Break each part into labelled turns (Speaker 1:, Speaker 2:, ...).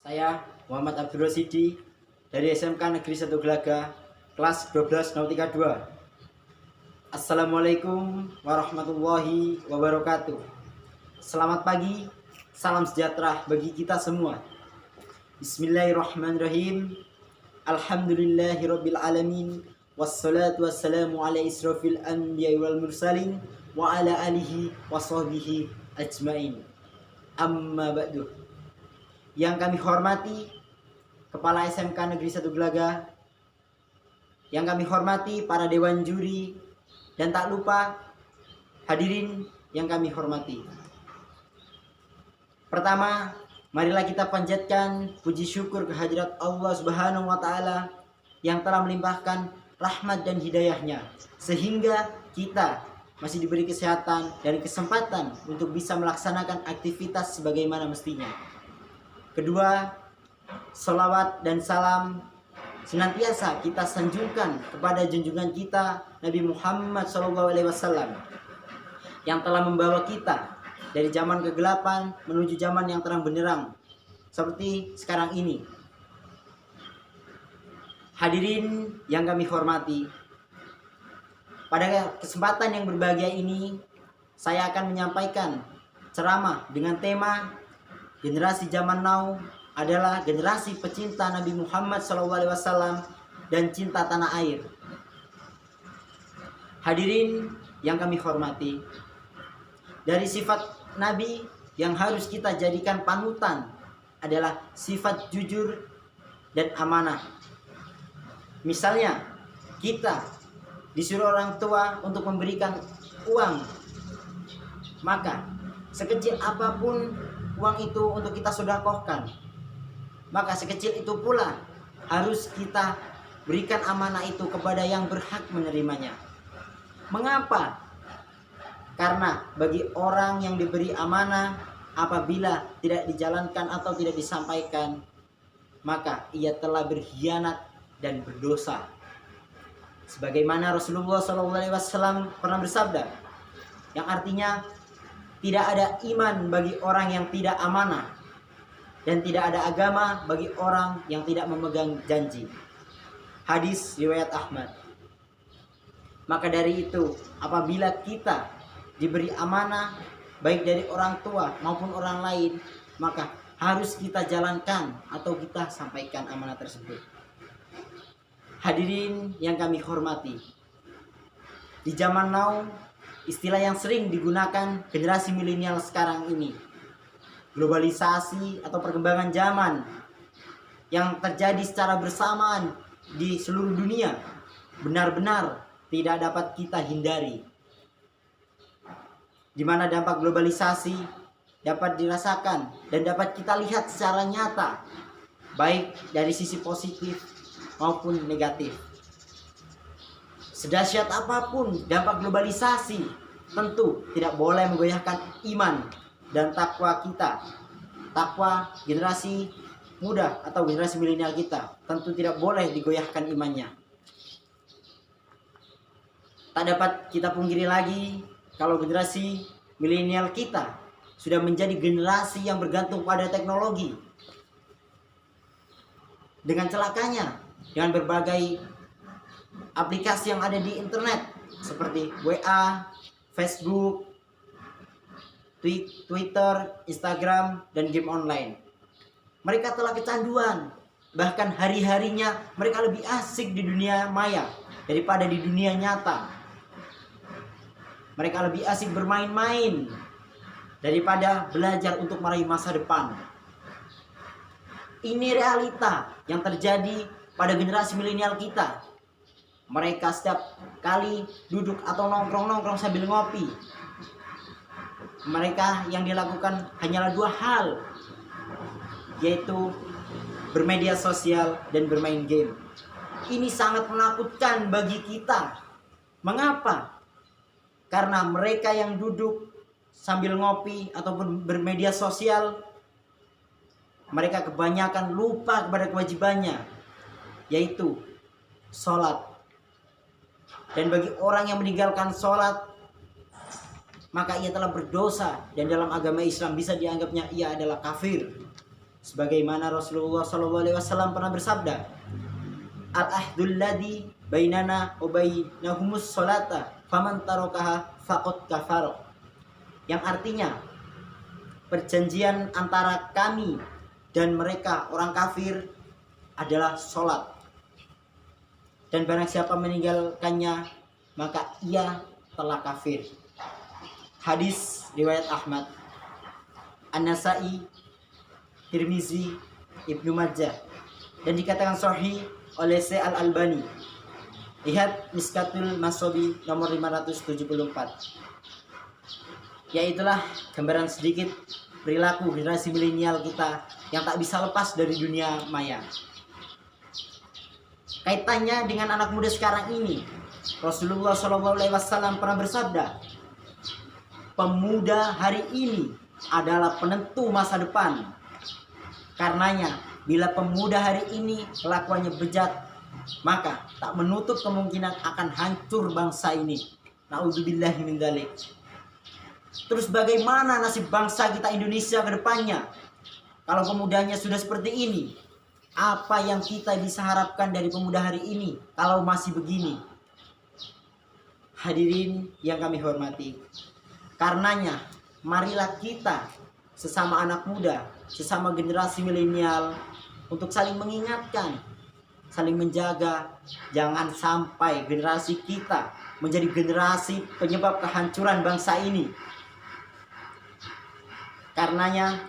Speaker 1: Saya Muhammad Abdul Rasidi dari SMK Negeri 1 Gelaga, kelas 12 Nautika 2. Assalamualaikum warahmatullahi wabarakatuh. Selamat pagi, salam sejahtera bagi kita semua. Bismillahirrahmanirrahim. Alhamdulillahirabbil alamin. Wassalatu wassalamu ala israfil anbiya'i wal mursalin wa ala alihi wa sahbihi ajmain. Amma ba'du. Yang kami hormati Kepala SMK Negeri 1 Gelaga, yang kami hormati para dewan juri, dan tak lupa hadirin yang kami hormati. Pertama, marilah kita panjatkan puji syukur kehadirat Allah Subhanahu wa taala yang telah melimpahkan rahmat dan hidayahnya sehingga kita masih diberi kesehatan dan kesempatan untuk bisa melaksanakan aktivitas sebagaimana mestinya. Kedua, salawat dan salam senantiasa kita sanjungkan kepada junjungan kita Nabi Muhammad SAW yang telah membawa kita dari zaman kegelapan menuju zaman yang terang benderang seperti sekarang ini. Hadirin yang kami hormati, pada kesempatan yang berbahagia ini saya akan menyampaikan ceramah dengan tema generasi zaman now adalah generasi pecinta Nabi Muhammad SAW dan cinta tanah air. Hadirin yang kami hormati, dari sifat Nabi yang harus kita jadikan panutan adalah sifat jujur dan amanah. Misalnya, kita disuruh orang tua untuk memberikan uang, maka sekecil apapun uang itu untuk kita sedekahkan, maka sekecil itu pula harus kita berikan amanah itu kepada yang berhak menerimanya. Mengapa? Karena bagi orang yang diberi amanah, apabila tidak dijalankan atau tidak disampaikan, maka ia telah berkhianat dan berdosa. Sebagaimana Rasulullah SAW pernah bersabda, yang artinya tidak ada iman bagi orang yang tidak amanah, dan tidak ada agama bagi orang yang tidak memegang janji. Hadis riwayat Ahmad. Maka dari itu, apabila kita diberi amanah baik dari orang tua maupun orang lain, maka harus kita jalankan atau kita sampaikan amanah tersebut. Hadirin yang kami hormati, di zaman now, istilah yang sering digunakan generasi milenial sekarang ini, globalisasi atau perkembangan zaman yang terjadi secara bersamaan di seluruh dunia, benar-benar tidak dapat kita hindari. Di mana dampak globalisasi dapat dirasakan dan dapat kita lihat secara nyata, baik dari sisi positif maupun negatif. Sedahsyat apapun dampak globalisasi, tentu tidak boleh menggoyahkan iman dan takwa kita. Takwa generasi muda atau generasi milenial kita tentu tidak boleh digoyahkan imannya. Tak dapat kita pungkiri lagi kalau generasi milenial kita sudah menjadi generasi yang bergantung pada teknologi. Dengan celakanya, dengan berbagai aplikasi yang ada di internet seperti WA, Facebook, Twitter, Instagram, dan game online, mereka telah kecanduan. Bahkan hari-harinya mereka lebih asik di dunia maya daripada di dunia nyata. Mereka lebih asik bermain-main daripada belajar untuk meraih masa depan. Ini realita yang terjadi pada generasi milenial kita. Mereka setiap kali duduk atau nongkrong-nongkrong sambil ngopi, mereka yang dilakukan hanyalah dua hal, yaitu bermedia sosial dan bermain game. Ini sangat menakutkan bagi kita. Mengapa? Karena mereka yang duduk sambil ngopi ataupun bermedia sosial, mereka kebanyakan lupa kepada kewajibannya, yaitu sholat. Dan bagi orang yang meninggalkan sholat, maka ia telah berdosa, dan dalam agama Islam bisa dianggapnya ia adalah kafir. sebagaimana Rasulullah SAW pernah bersabda, al-ahdul ladzi bainana wa bainahumus sholata faman tarakaha faqad kafara, yang artinya perjanjian antara kami dan mereka orang kafir adalah sholat, dan barang siapa meninggalkannya maka ia telah kafir. Hadis riwayat Ahmad, An-Nasai, Tirmizi, Ibnu Majah, dan dikatakan sahih oleh Syekh Al-Albani. Lihat Miskatul Masobi nomor 574. Yaitulah gambaran sedikit perilaku generasi milenial kita yang tak bisa lepas dari dunia maya. Kaitannya dengan anak muda sekarang ini, Rasulullah SAW pernah bersabda, pemuda hari ini adalah penentu masa depan. Karenanya, bila pemuda hari ini kelakuannya bejat, maka tak menutup kemungkinan akan hancur bangsa ini. Na'udzubillahi min dzalik. Terus bagaimana nasib bangsa kita Indonesia ke depannya? Kalau pemudanya sudah seperti ini, apa yang kita bisa harapkan dari pemuda hari ini kalau masih begini? Hadirin yang kami hormati, karenanya marilah kita sesama anak muda, sesama generasi milenial untuk saling mengingatkan, saling menjaga, jangan sampai generasi kita menjadi generasi penyebab kehancuran bangsa ini. Karenanya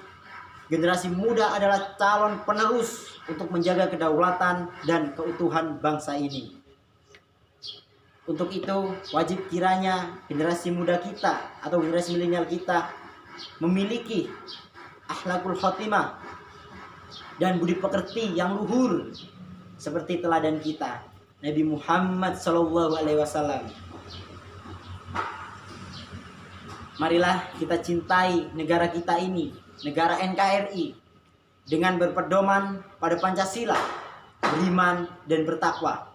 Speaker 1: generasi muda adalah calon penerus untuk menjaga kedaulatan dan keutuhan bangsa ini. Untuk itu wajib kiranya generasi muda kita atau generasi milenial kita memiliki akhlakul khotimah dan budi pekerti yang luhur seperti teladan kita, Nabi Muhammad SAW. Marilah kita cintai negara kita ini, negara NKRI, dengan berpedoman pada Pancasila, beriman dan bertakwa.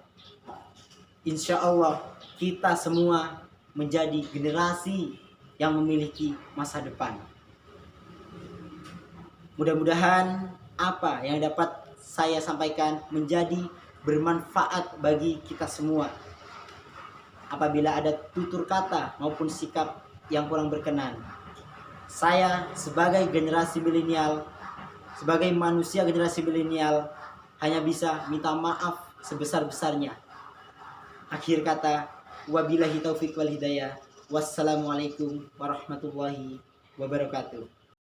Speaker 1: Insya Allah kita semua menjadi generasi yang memiliki masa depan. Mudah-mudahan apa yang dapat saya sampaikan menjadi bermanfaat bagi kita semua. Apabila ada tutur kata maupun sikap yang kurang berkenan, saya sebagai generasi milenial, sebagai manusia generasi milenial, hanya bisa minta maaf sebesar-besarnya. Akhir kata, wabillahi taufiq wal hidayah. Wassalamualaikum warahmatullahi wabarakatuh.